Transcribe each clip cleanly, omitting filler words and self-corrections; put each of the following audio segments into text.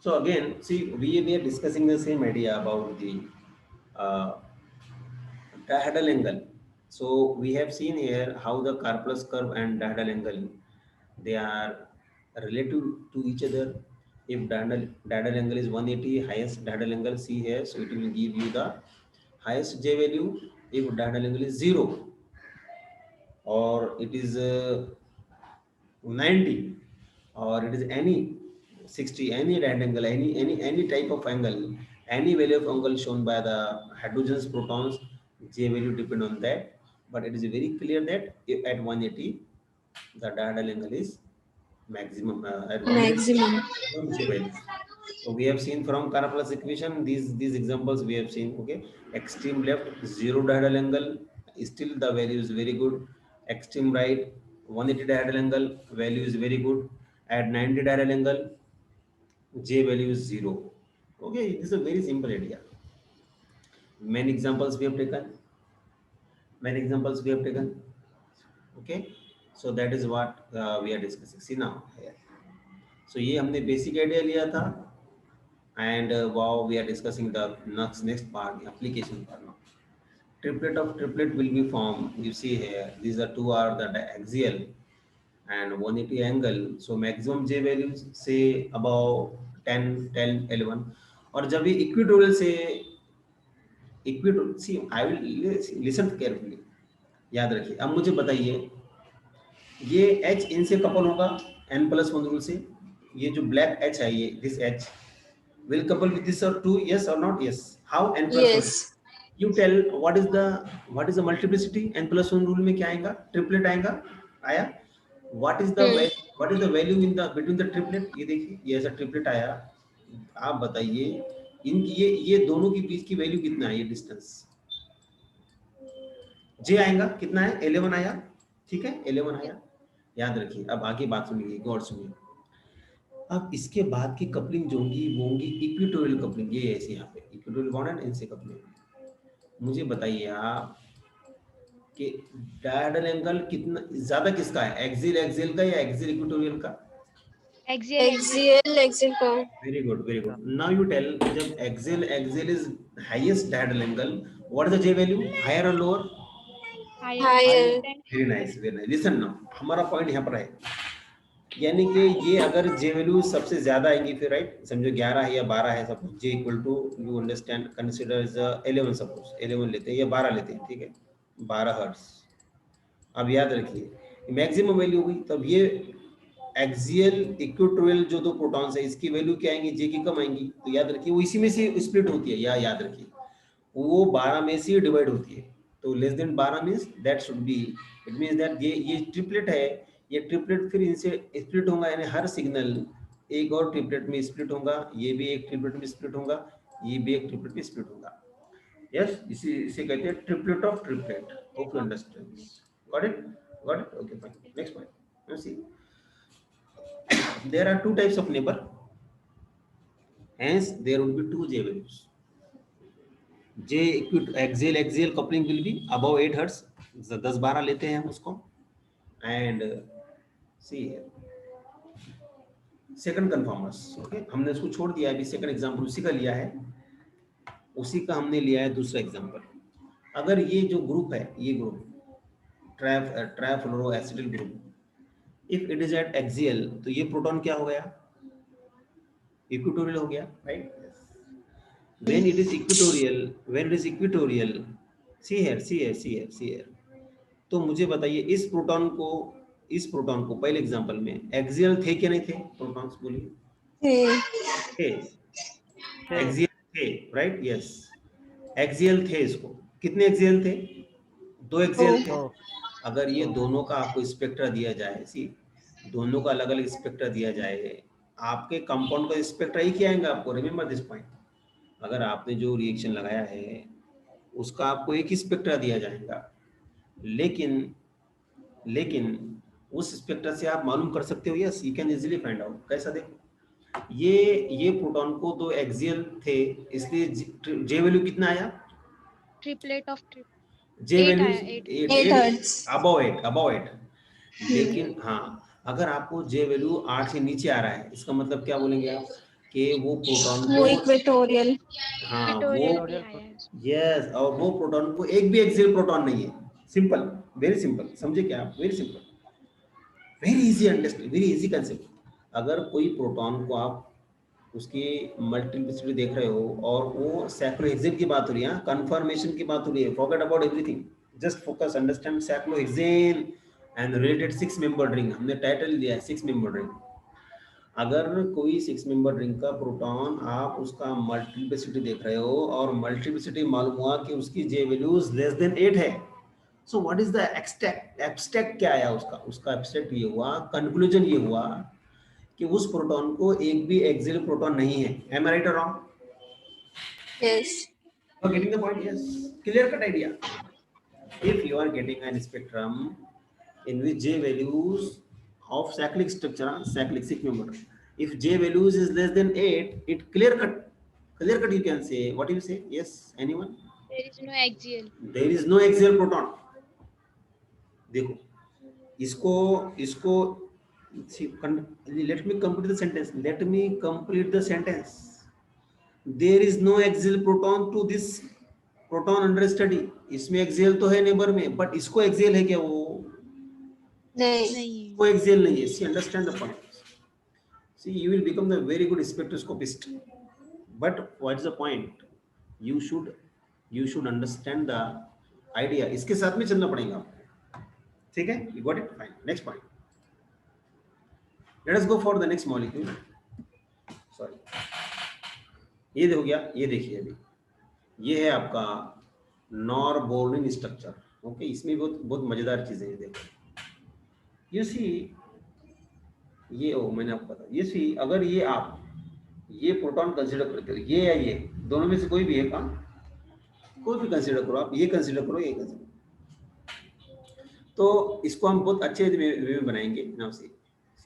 So again, see, we are discussing the same idea about the uh, dihedral angle. So we have seen here how the Karplus curve and dihedral angle, they are relative to each other. If dihedral angle is 180, highest dihedral angle, see here, so it will give you the highest J value. If dihedral angle is 0 or it is 90 or it is any 60, any right angle, any type of angle, any value of angle shown by the hydrogens, protons, J value depend on that. But it is very clear that if at 180 the dihedral angle is maximum, at 180 Maximum. maximum J value. So we have seen from Karplus equation, these examples we have seen. Okay, extreme left 0 dihedral angle, still the value is very good. Extreme right 180 dihedral angle, value is very good. At 90 dihedral angle, J value is 0. Okay, this is a very simple idea. Many examples we have taken. Many examples we have taken. Okay, so that is what we are discussing. See now here. So ये हमने basic idea लिया था, and wow, we are discussing the next part, the application part now. Triplet of triplet will be formed. You see here, these are two are the axial and 180 angle. So maximum J values say about 10, 10, 11. और जब ये equatorial से equatorial, see I will listen carefully. याद रखिए. अब मुझे बताइए, ये H इनसे कपल होगा n+1 रूल से. ये जो black H है, ये this H will couple with this or 2, yes or not? Yes. How? n+1. Yes. You tell what is the multiplicity? n+1 rule में क्या आएगा? ट्रिपलेट आएगा. आया. What is the value in the between the triplet? ये देखिए, ये ऐसा triplet आया. आप बताइए इनकी ये दोनों के बीच की वैल्यू कितना है? ये डिस्टेंस J आएगा. कितना है? 11 आया. ठीक है, 11 आया. याद रखिए. अब आगे बात सुनिए, गौर सुनिए. अब इसके बाद की कपलिंग जो होंगी वो होंगी इक्वेटोरियल कपलिंग. ये ऐसे यहाँ पे इक्वेटोरियल बॉन्ड एंड इनसे कपलिंग. मुझे बताइए आप कि डायहेड्रल एंगल कितना ज्यादा किसका है? एक्सियल एक्सियल का या एक्सियल इक्वेटोरियल का? Axial का. Very good, very good. Now you tell, जब axial is highest dihedral angle, what is the J value? Higher और lower? Higher. Very nice, very nice. Listen now, हमारा point यहाँ पर है. यानी कि ये अगर जे वैल्यू सबसे ज्यादा आएंगी, फिर राइट समझो 11 है या 12 है, suppose J equal to, you understand, consider as 11, suppose 11 लेते हैं या 12 लेते हैं. ठीक है, 12 हर्ट्ज. अब याद रखिए मैक्सिमम वैल्यू हुई. तब ये एक्सियल इक्वेटोरियल जो दो प्रोटॉन्स है, इसकी वैल्यू क्या आएंगी? जे की कम आएंगी. तो याद रखिए वो इसी में से स्प्लिट होती है, या याद रखिए वो 12 में से डिवाइड होती है. तो less than 12 means that should be, it means that ये ट्रिपलेट है. ये ट्रिपलेट फिर इनसे स्प्लिट होगा, यानी हर सिग्नल एक और ट्रिपलेट में स्प्लिट होगा. ये भी एक ट्रिपलेट में स्प्लिट होगा, ये भी एक ट्रिपलेट में स्प्लिट होगा. यस, इसे कहते हैं triplet of triplet. Hope you understand. Got it? Got it? Okay, fine. Next point. You see there are two types of neighbor, hence there would be two J values. J axial coupling will be above 8 hertz. 10-12 लेते हैं हम उसको. and see second conformers. okay, हमने उसको छोड़ दिया है. अभी सेकंड एग्जांपल उसी का लिया है, उसी का हमने लिया है दूसरा एग्जांपल. अगर ये जो ग्रुप है, ये group trifluoroacetyl group, if it is at axial, तो ये प्रोटॉन क्या हो गया? इक्वेटोरियल हो गया, right? when it is equatorial, see here, तो मुझे बताइए इस प्रोटॉन को पहले एग्जांपल में एक्सियल थे कि नहीं थे प्रोटॉन्स? बोलिए. थे. एक्सियल थे, राइट? यस, एक्सियल थे. इसको कितने एक्सियल थे? 2 एक्सियल थे. अगर ये दोनों का आपको स्पेक्ट्रा दिया जाए, सी दोनों का अलग अलग स्पेक्ट्रा दिया जाए, आपके कंपाउंड का स्पेक्ट्रा ही क्या आएगा आपको? Remember this point. अगर आपने जो रिएक्शन लगाया है उसका आपको एक ही स्पेक्ट्रा दिया जाएगा, लेकिन उस स्पेक्ट्रा से आप मालूम कर सकते हो. Yes, you can easily find out. कैसा? देखो, ये प्रोटॉन को 2 एक्सियल थे, इसलिए जे वैल्यू कितना आया? Triplet of J value 8 hertz. Above 8. लेकिन हाँ, अगर आपको जे वैल्यू 8 से नीचे आ रहा है, इसका मतलब क्या बोलेंगे आप? कि वो प्रोटॉन वो को, इक्वेटोरियल। हाँ इक्वेटोरियल वो, भी आया है उसमें। यस, और वो प्रोटॉन को एक भी एक्सियल प्रोटॉन नहीं है। सिंपल, वेरी सिंपल, समझे क्या आप? Very simple, very easy understand, very easy concept. अगर कोई प्रोटॉन को आप उसकी मल्टीप्लिसिटी देख रहे हो और वो सैक्रोहेक्सेन की बात हो रही है, कन्फर्मेशन की बात हो रही है, forget about everything, just focus, understand cyclohexane and related 6 member ring. हमने टाइटल दिया है 6 मेंबर रिंग। अगर कोई 6 मेंबर रिंग का प्रोटॉन आप उसका मल्टीप्लिसिटी देख रहे हो और मल्टीप्लिसिटी मालूम हुआ कि उसकी जे वैल्यूज लेस देन 8 है, so what is the extract, abstract क्या आया उसका? उसका एब्स्ट्रैक्ट ये हुआ, कंक्लूजन ये हुआ कि उस प्रोटॉन को एक भी एक्सियल प्रोटॉन नहीं है। एम आई राइट और wrong? Yes. You are getting the point? Yes. Clear cut idea. If you are getting an spectrum in which J values of cyclic structure, cyclic six member, if J values is less than 8, it clear cut you can say. What do you say? Yes, anyone? There is no axial. There is no axial proton. देखो, इसको इसको let me complete the sentence. Let me complete the sentence. There is no axial proton to this proton under study. इसमें axial तो है neighbour में, but इसको axial है क्या? वो नहीं। नहीं को एक्सियल नहीं है। See, understand the point. See, you will become the very good spectroscopist. But what is the point? You should understand the idea. इसके साथ में चलना पड़ेगा आपको, ठीक है? You got it? Fine. Next point. Let us go for the next molecule. Sorry. ये हो गया, ये देखिए अभी ये है आपका नॉरबोर्निन स्ट्रक्चर। ओके, इसमें बहुत बहुत मजेदार चीजें हैं। देखो, यू सी, ये ओ मैंने आपको बताया, ये सी, अगर ये आप ये प्रोटॉन कंसीडर करते हो, ये या ये दोनों में से कोई भी है का, कोई भी कंसीडर करो, आप ये कंसीडर करो, ये कंसीडर, तो इसको हम बहुत अच्छे वे में बनाएंगे। नाउ सी,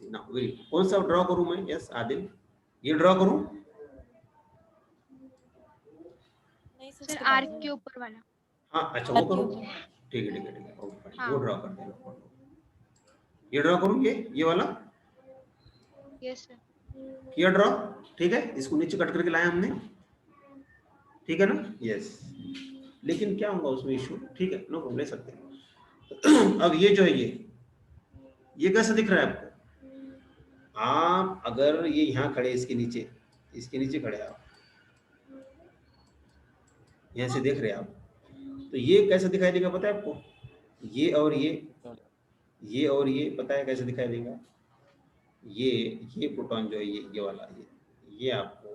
नाउ वेरी, कौन सा ड्रॉ करूं मैं? यस आदिल, ये ड्रॉ करूं? सर आर्क के ऊपर वाला। हाँ अच्छा, वो करो, ठीक है ठीक है ठीक है, ओके फाइन, हाँ। वो ड्रॉ कर देना। ये ड्रॉ करूं, ये वाला यस सर। किया ड्रॉ, ठीक है। इसको नीचे कट करके लाया हमने, ठीक है ना? यस। लेकिन क्या होगा उसमें इशू? ठीक है, नो प्रॉब्लम, ले सकते हैं। अब ये जो है, ये कैसा दिख रहा है आपको? आप अगर ये यहाँ खड़े, इसके नीचे खड़े आप, यहाँ से देख रहे हैं आप, तो ये कैसा दिखाई देगा पता है आपको? ये और ये पता है कैसे दिखाई देगा? ये प्रोटॉन जो है, ये वाला, ये आपको,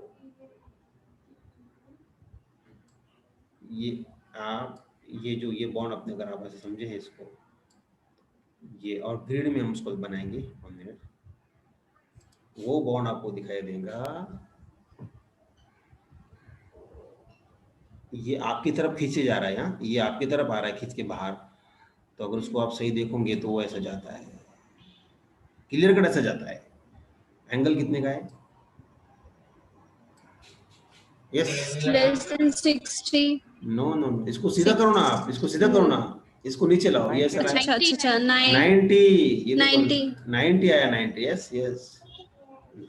ये बॉन्ड अपने अगर आप ऐसे समझे हैं इसको, ये और ग्रिड में हम उसको बनाएंगे, हमने वो बॉन्ड आपको दिखाई देगा, ये आपकी तरफ खींचे जा रहा है। यहाँ ये आपकी तरफ आ रहा है खींच के बाहर, तो अगर उसको आप सही देखोगे तो वो ऐसा जाता है, क्लियर कट ऐसा जाता है। एंगल कितने का है? Yes, less than 60। नो, इसको सीधा करो ना आप, इसको सीधा करो ना, इसको नीचे लाओ, ये ऐसा अच्छा 90, ये 90 90 आया, 90, यस,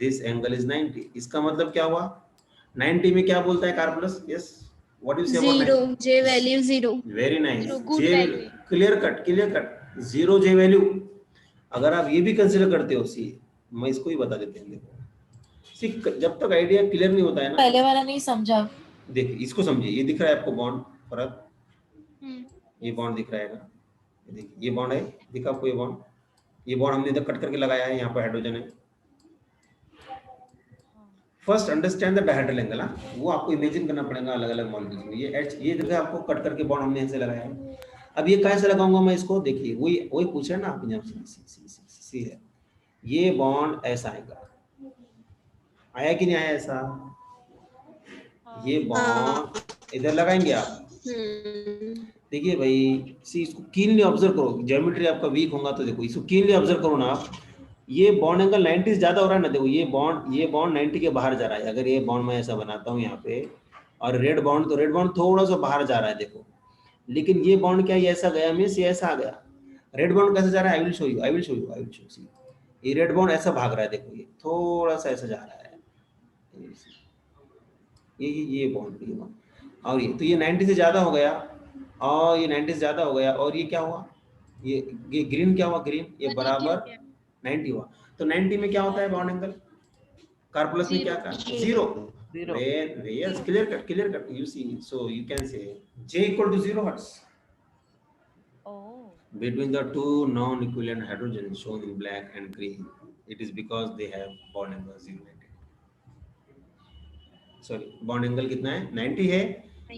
दिस एंगल इज 90। इसका मतलब क्या हुआ? 90 में क्या बोलता है कार्बोलस? Yes, what you say about 0, J value 0। Very nice, good J, value. Clear cut, 0 J value. अगर आप ये भी कंसीडर करते हो, सी, मैं इसको ही बता देते हैं। देखो सी, जब तक आइडिया क्लियर नहीं होता है ना, पहले वाला नहीं समझा। देखिए इसको समझिए, ये दिख रहा है आपको बॉन्ड फरक, ये बॉन्ड दिख रहा है ना, देखिए ये बॉन्ड है, दिखा आपको? ये बॉन्ड हमने इधर कट करके लगाया है, यहाँ पर हाइड्रोजन है। First understand the dihedral angle, वो आपको इमेजिन करना पड़ेगा अलग अलग मॉलिक्यूल्स में। ये जगह आपको कट करके बॉन्ड हमने ऐसे लगाया है। अब ये कैसे लगाऊंगा मैं इसको? देखिए वही पूछ रहे हैं ना आप, जब सी है, ये बॉन्ड ऐसा आया कि नहीं आया ऐसा? ये बॉन्ड इधर लगाएंगे आप, देखिए भाई, सी इसको कीनली ऑब्जर्व करो, ज्योमेट्री आपका वीक होगा तो देखो इसको कीनली ऑब्जर्व करो ना आप। ये बॉन्ड एंगल 90 ज्यादा हो रहा है ना, देखो ये बॉन्ड 90 के बाहर जा रहा है। अगर ये बॉन्ड मैं ऐसा बनाता हूँ यहाँ पे, और रेड बॉन्ड थोड़ा सा बाहर जा रहा है, देखो। लेकिन ये बॉन्ड क्या, ये ऐसा गया, मीन्स ये ऐसा आ गया। रेड बॉन्ड कैसे जा रहा है? I will show you. ये रेड बॉन्ड ऐसा भाग रहा है, देखो ये थोड़ा सा ऐसा जा रहा है, ये बॉन्ड, ये बॉन्ड, और ये तो ये 90 से ज्यादा हो गया, और ये 90 से ज्यादा हो गया, और ये क्या हुआ, ये ग्रीन क्या हुआ, ग्रीन ये 180 हो बराबर गया 90 हुआ। तो 90 में क्या होता है बॉन्ड एंगल, कार प्लस में क्या जीरो था, zero. When yes, clear cut. You see, so you can say J equal to 0 hertz Oh. between the two non-equivalent hydrogens shown in black and green. It is because they have bond angle 0. Sorry, bond angle कितना है, 90 है,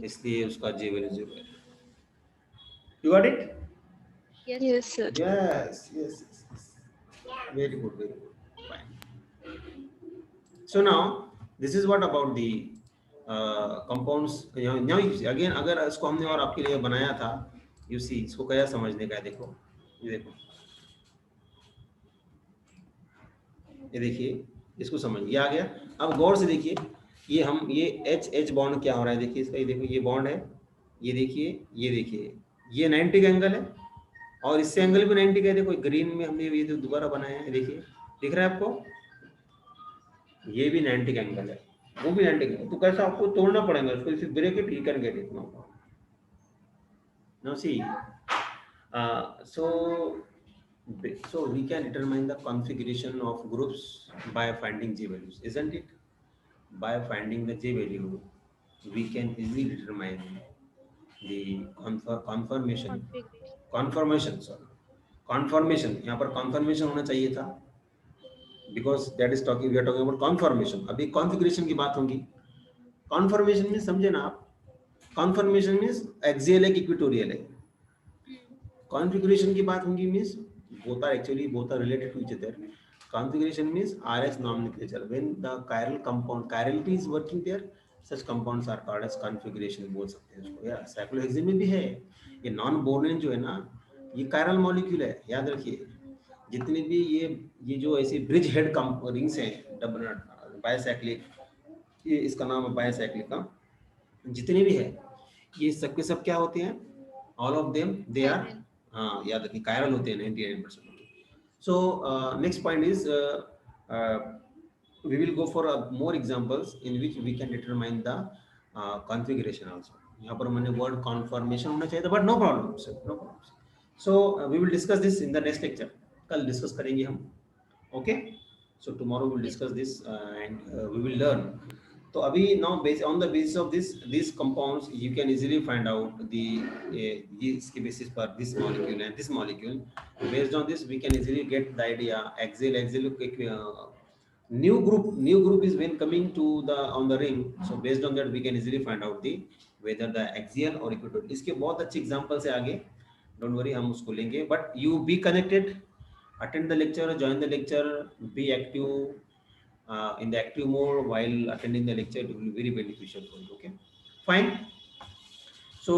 इसलिए उसका J value 0 है. You got it? yes Yes, sir. Yes. Very good, very good. Fine. So now this is what about the compounds. Now you see, again अगर इसको हमने और आपके लिए बनाया था, you see इसको क्या समझने का है, देखो ये देखो, ये देखिए इसको समझ, ये आ गया। अब गौर से देखिए, ये हम ये H बॉन्ड क्या हो रहा है, देखिए इसका, ये देखो ये बॉन्ड है, ये देखिए ये 90 का एंगल है, और इससे एंगल भी 90 का है। देखो ग्रीन में हमने ये जो दोबारा बनाया है, देखिए दिख रहा है आपको, ये भी 90 का एंगल है, वो भी 90 का है। तो कैसा आपको तोड़ना पड़ेगा इसको, if you break it you can get it now see. So we can determine the configuration of groups by finding J values, isn't it? By finding the J value, we can easily determine the conformation. यहाँ पर conformation होना चाहिए था, because that is talking, we are talking about conformation. अभी configuration की बात होगी। Conformation में समझे ना आप, conformation means axial है, equatorial है। Configuration की बात होगी means both are related to each other. Configuration means RS nomenclature. When the chiral compound, chirality is working there, such compounds are called as configuration बोल सकते हैं उसको। यार साइक्लोहेक्सेन में भी है, ये नॉन बोर्निन जो है ना, ये chiral molecule है, याद रखिए। जितने भी ये जो ऐसे ब्रिज हेड रिंग्स हैं, डबल बायसाइक्लिक, ये इसका नाम है बायसाइक्लिक का, जितने भी है ये सब के सब क्या होते हैं, all of them they are, हाँ याद रखिए कायरल होते हैं 99%। So next point is we will go for more examples in which we can determine the configuration also. यहाँ पर मैंने word conformation होना चाहिए था, but no problem sir, no problem. So we will discuss this in the next lecture. कल discuss करेंगे हम, okay? So tomorrow we will discuss this and we will learn. तो अभी now on the basis of these compounds you can easily find out the इसके basis पर this molecule and this molecule. Based on this we can easily get the idea axial new group is when coming to the on the ring. So based on that we can easily find out the whether the axial or equatorial. इसके बहुत अच्छे examples है आगे, don't worry हम उसको लेंगे, but you be connected, attend the lecture, join the lecture, be active in the active mode while attending the lecture. It will be very beneficial for you, okay? Fine. So